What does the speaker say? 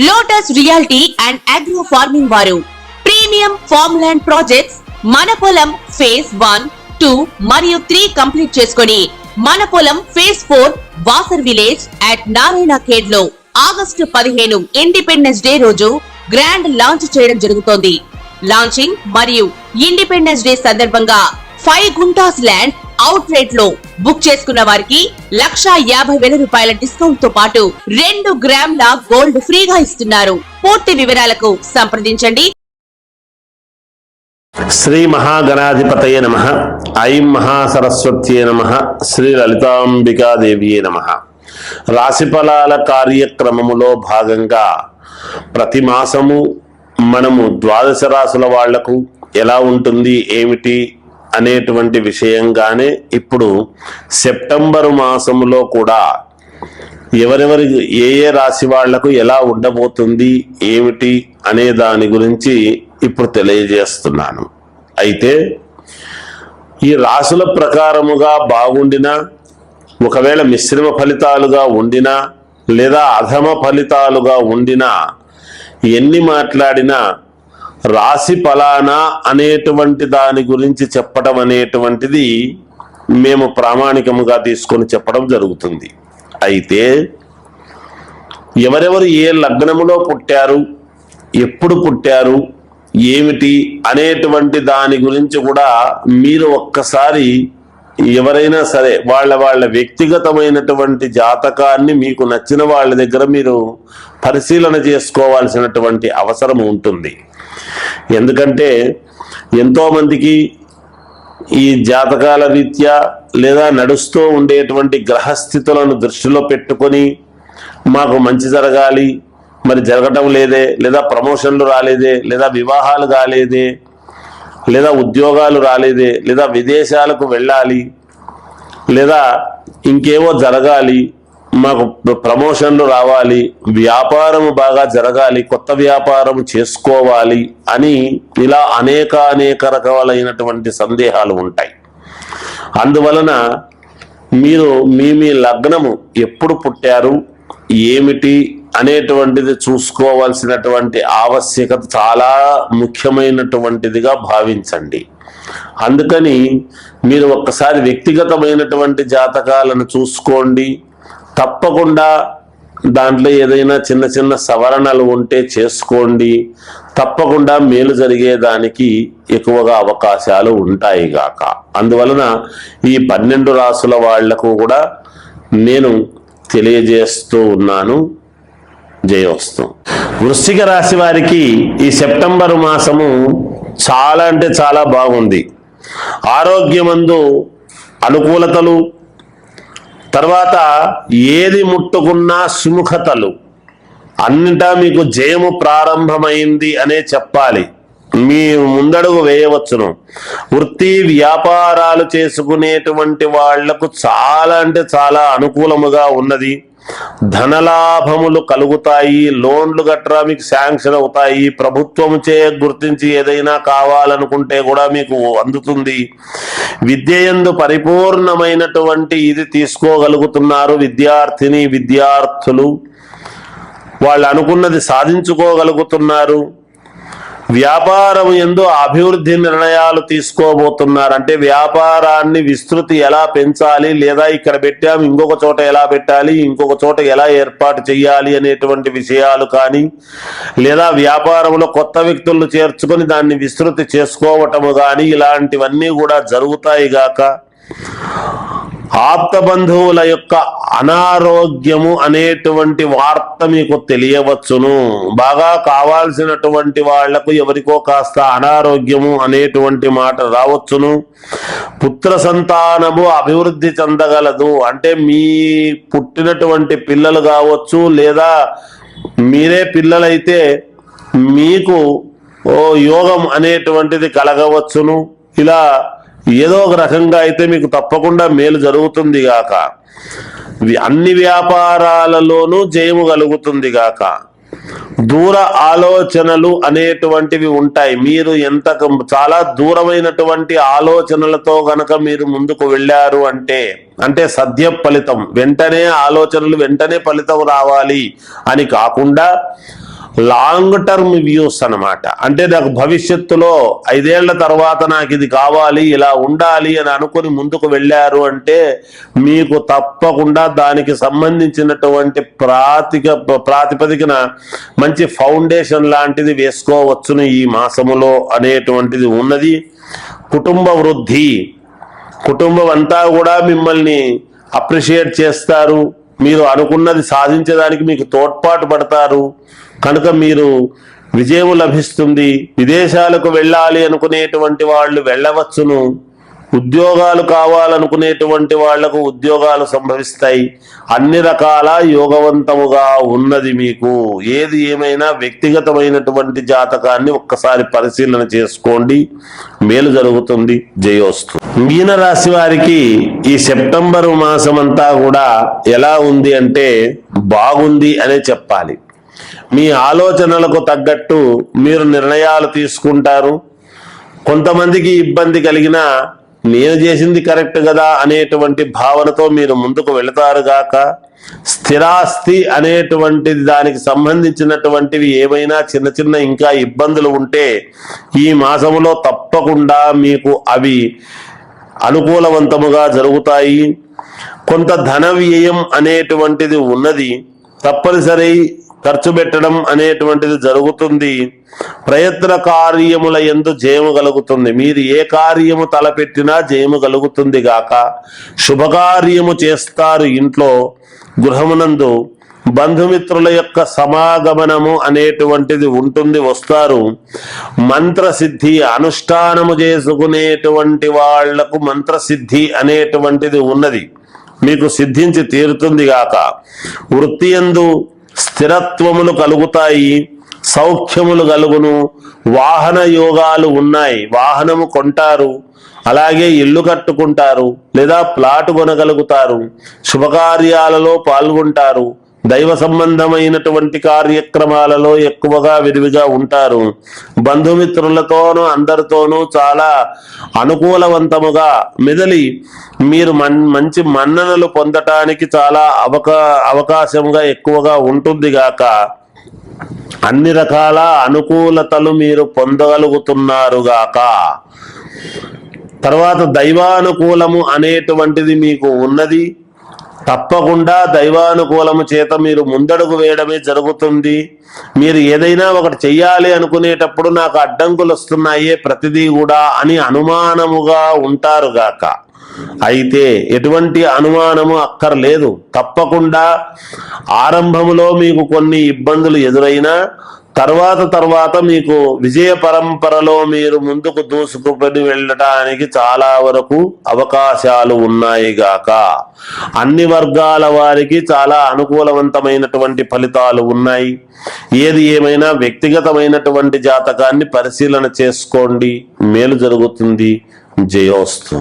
Lotus reality and agro farming వారు premium farm land projects మన పొలం ఫేజ్ 1, 2 మరియు 3 కంప్లీట్ చేసుకొని మన పొలం phase 4 Wasar village at Narayana Khed లో ఆగస్టు 15 ఇండిపెండెన్స్ డే రోజు గ్రాండ్ లాంచ్ చేయడం జరుగుతోంది. లాంచింగ్ మరియు ఇండిపెండెన్స్ డే సందర్భంగా 5 గుంటాస్ ల్యాండ్ అవుట్ రేట్ లో బుక్ చేసుకున్న వారికి 1,50,000 రూపాయల డిస్కౌంట్ తో పాటు 2 గ్రాముల గోల్డ్ ఫ్రీగా ఇస్తున్నారు. పూర్తి వివరాలకు సంప్రదించండి. శ్రీ మహాగణాధిపతయ నమః. ఐం మహాసరస్వత్యే నమః. శ్రీ లలితాంబికాదేవియే నమః. రాశిఫలాల కార్యక్రమములో భాగంగా ప్రతి మాసము మనము ద్వాదశ రాశుల వాళ్లకు ఎలా ఉంటుంది ఏమిటి అనేటువంటి విషయంగానే ఇప్పుడు సెప్టెంబరు మాసములో కూడా ఎవరెవరి ఏ రాశి వాళ్లకు ఎలా ఉండబోతుంది ఏమిటి అనే దాని గురించి ఇప్పుడు తెలియజేస్తున్నాను. అయితే ఈ రాశుల ప్రకారముగా బాగుండినా, ఒకవేళ మిశ్రమ ఫలితాలుగా ఉండినా లేదా అధమ ఫలితాలుగా ఉండినా, ఎన్ని మాట్లాడినా రాశి ఫలానా అనేటువంటి దాని గురించి చెప్పడం అనేటువంటిది మేము ప్రామాణికముగా తీసుకొని చెప్పడం జరుగుతుంది. అయితే ఎవరెవరు ఏ లగ్నములో పుట్టారు, ఎప్పుడు పుట్టారు, ఏమిటి అనేటువంటి దాని గురించి కూడా మీరు ఒక్కసారి ఎవరైనా సరే వాళ్ళ వ్యక్తిగతమైనటువంటి జాతకాన్ని మీకు నచ్చిన వాళ్ళ దగ్గర మీరు పరిశీలన చేసుకోవాల్సినటువంటి అవసరం ఉంటుంది. ఎందుకంటే ఎంతో మందికి ఈ జాతకాల రీత్యా లేదా నడుస్తూ ఉండేటువంటి గ్రహస్థితులను దృష్టిలో పెట్టుకొని మాకు మంచి జరగాలి, మరి జరగటం లేదే, లేదా ప్రమోషన్లు రాలేదే, లేదా వివాహాలు కాలేదే, లేదా ఉద్యోగాలు రాలేదే, లేదా విదేశాలకు వెళ్ళాలి, లేదా ఇంకేవో జరగాలి, మాకు ప్రమోషన్లు రావాలి, వ్యాపారం బాగా జరగాలి, కొత్త వ్యాపారం చేసుకోవాలి అని ఇలా అనేక రకాలైనటువంటి సందేహాలు ఉంటాయి. అందువలన మీరు మీ లగ్నము ఎప్పుడు పుట్టారు ఏమిటి అనేటువంటిది చూసుకోవాల్సినటువంటి ఆవశ్యకత చాలా ముఖ్యమైనటువంటిదిగా భావించండి. అందుకని మీరు ఒక్కసారి వ్యక్తిగతమైనటువంటి జాతకాలను చూసుకోండి. తప్పకుండా దాంట్లో ఏదైనా చిన్న సవరణలు ఉంటే చేసుకోండి. తప్పకుండా మేలు జరిగేదానికి ఎక్కువగా అవకాశాలు ఉంటాయి గాక. అందువలన ఈ 12 రాసుల వాళ్లకు కూడా నేను తెలియజేస్తూ ఉన్నాను. జయోస్తు. వృశ్చిక రాశి వారికి ఈ సెప్టెంబర్ మాసము చాలా అంటే చాలా బాగుంది. ఆరోగ్యమందు అనుకూలతలు, తర్వాత ఏది ముట్టుకున్నా సుముఖతలు, అన్నిటా మీకు జయము ప్రారంభమైంది అనే చెప్పాలి. మీ ముందడుగు వేయవచ్చును. వృత్తి వ్యాపారాలు చేసుకునేటువంటి వాళ్లకు చాలా అంటే చాలా అనుకూలముగా ఉన్నది. ధనలాభములు కలుగుతాయి. లోన్లు గట్రా మీకు శాంక్షన్ అవుతాయి. ప్రభుత్వముచే గుర్తించి ఏదైనా కావాలనుకుంటే కూడా మీకు అందుతుంది. విద్యయందు పరిపూర్ణమైనటువంటి ఇది తీసుకోగలుగుతున్నారు విద్యార్థులు. వాళ్ళు అనుకున్నది సాధించుకోగలుగుతున్నారు. వ్యాపారం యందు అభివృద్ధి నిర్ణయాలు తీసుకోబోతున్నారు. అంటే వ్యాపారాన్ని విస్తృతి ఎలా పెంచాలి, లేదా ఇక్కడ పెట్టాము ఇంకొక చోట ఎలా పెట్టాలి, ఇంకొక చోట ఎలా ఏర్పాటు చేయాలి అనేటువంటి విషయాలు కానీ, లేదా వ్యాపారంలో కొత్త వ్యక్తులను చేర్చుకొని దాన్ని విస్తృతి చేసుకోవటము కానీ, ఇలాంటివన్నీ కూడా జరుగుతాయి గాక. ఆప్త బంధువుల యొక్క అనారోగ్యము అనేటువంటి వార్త మీకు తెలియవచ్చును. బాగా కావాల్సినటువంటి వాళ్లకు ఎవరికో కాస్త అనారోగ్యము అనేటువంటి మాట రావచ్చును. పుత్ర సంతానము అభివృద్ధి చెందగలదు. అంటే మీ పుట్టినటువంటి పిల్లలు కావచ్చు, లేదా మీరే పిల్లలైతే మీకు యోగం అనేటువంటిది కలగవచ్చును. ఇలా ఏదో ఒక రకంగా అయితే మీకు తప్పకుండా మేలు జరుగుతుంది గాక. అన్ని వ్యాపారాలలోనూ జయము కలుగుతుంది గాక. దూర ఆలోచనలు అనేటువంటివి ఉంటాయి. మీరు చాలా దూరమైనటువంటి ఆలోచనలతో గనక మీరు ముందుకు వెళ్ళారు అంటే సద్య ఫలితం, వెంటనే ఆలోచనలు వెంటనే ఫలితం రావాలి అని కాకుండా లాంగ్ టర్మ్ వ్యూస్ అన్నమాట. అంటే నాకు భవిష్యత్తులో 5 ఏళ్ల తర్వాత నాకు ఇది కావాలి, ఇలా ఉండాలి అని అనుకుని ముందుకు వెళ్ళారు అంటే మీకు తప్పకుండా దానికి సంబంధించినటువంటి ప్రాతిపదికన మంచి ఫౌండేషన్ లాంటిది వేసుకోవచ్చును ఈ మాసములో అనేటువంటిది ఉన్నది. కుటుంబ వృద్ధి, కుటుంబం అంతా కూడా మిమ్మల్ని అప్రిషియేట్ చేస్తారు, మీరు అనుకున్నది సాధించడానికి మీకు తోడ్పాటు పడతారు, కనుక మీరు విజయం లభిస్తుంది. విదేశాలకు వెళ్ళాలి అనుకునేటువంటి వాళ్ళు వెళ్ళవచ్చును. ఉద్యోగాలు కావాలనుకునేటువంటి వాళ్లకు ఉద్యోగాలు సంభవిస్తాయి. అన్ని రకాల యోగవంతముగా ఉన్నది మీకు. ఏది ఏమైనా వ్యక్తిగతమైనటువంటి జాతకాన్ని ఒక్కసారి పరిశీలన చేసుకోండి, మేలు జరుగుతుంది. జయోస్తు. మీనరాశి వారికి ఈ సెప్టెంబర్ మాసం అంతా కూడా ఎలా ఉంది అంటే బాగుంది అనే చెప్పాలి. మీ ఆలోచనలకు తగ్గట్టు మీరు నిర్ణయాలు తీసుకుంటారు. కొంతమందికి ఇబ్బంది కలిగినా నేను చేసింది కరెక్ట్ కదా అనేటువంటి భావనతో మీరు ముందుకు వెళతారు గాక. స్థిరాస్తి అనేటువంటిది దానికి సంబంధించినటువంటివి ఏమైనా చిన్న చిన్న ఇంకా ఇబ్బందులు ఉంటే ఈ మాసములో తప్పకుండా మీకు అవి అనుకూలవంతముగా జరుగుతాయి. కొంత ధన వ్యయం అనేటువంటిది ఉన్నది, తప్పనిసరి ఖర్చు పెట్టడం అనేటువంటిది జరుగుతుంది. ప్రయత్న కార్యముల యందు జయము కలుగుతుంది. మీరు ఏ కార్యము తలపెట్టినా జయము కలుగుతుంది గాక. శుభకార్యము చేస్తారు ఇంట్లో, గృహమునందు. బంధుమిత్రుల యొక్క సమాగమనము అనేటువంటిది ఉంటుంది, వస్తారు. మంత్రసిద్ధి, అనుష్ఠానము చేసుకునేటువంటి వాళ్లకు మంత్రసిద్ధి అనేటువంటిది ఉన్నది, మీకు సిద్ధించి తీరుతుంది గాక. వృత్తి యందు స్థిరత్వములు కలుగుతాయి, సౌఖ్యములు కలుగును. వాహన యోగాలు ఉన్నాయి, వాహనము కొంటారు, అలాగే ఇల్లు కట్టుకుంటారు లేదా ప్లాట్ కొనగలుగుతారు. శుభకార్యాలలో పాల్గొంటారు. దైవ సంబంధమైనటువంటి కార్యక్రమాలలో ఎక్కువగా విరివిగా ఉంటారు. బంధుమిత్రులతోనూ అందరితోనూ చాలా అనుకూలవంతముగా మెదలి మీరు మంచి మన్ననలు పొందటానికి చాలా అవకాశంగా ఎక్కువగా ఉంటుంది గాక. అన్ని రకాల అనుకూలతలు మీరు పొందగలుగుతున్నారు గాక. తర్వాత దైవానుకూలము అనేటువంటిది మీకు ఉన్నది. తప్పకుండా దైవానుకూలము చేత మీరు ముందడుగు వేయడమే జరుగుతుంది. మీరు ఏదైనా ఒకటి చెయ్యాలి అనుకునేటప్పుడు నాకు అడ్డంకులు వస్తున్నాయే ప్రతిదీ కూడా అని అనుమానముగా ఉంటారు గాక. అయితే ఎటువంటి అనుమానము అక్కర్లేదు. తప్పకుండా ఆరంభములో మీకు కొన్ని ఇబ్బందులు ఎదురైనా తర్వాత మీకు విజయ పరంపరలో మీరు ముందుకు దూసుకుని వెళ్ళటానికి చాలా వరకు అవకాశాలు ఉన్నాయి గాక. అన్ని వర్గాల వారికి చాలా అనుకూలవంతమైనటువంటి ఫలితాలు ఉన్నాయి. ఏది ఏమైనా వ్యక్తిగతమైనటువంటి జాతకాన్ని పరిశీలన చేసుకోండి, మేలు జరుగుతుంది. జయోస్తు.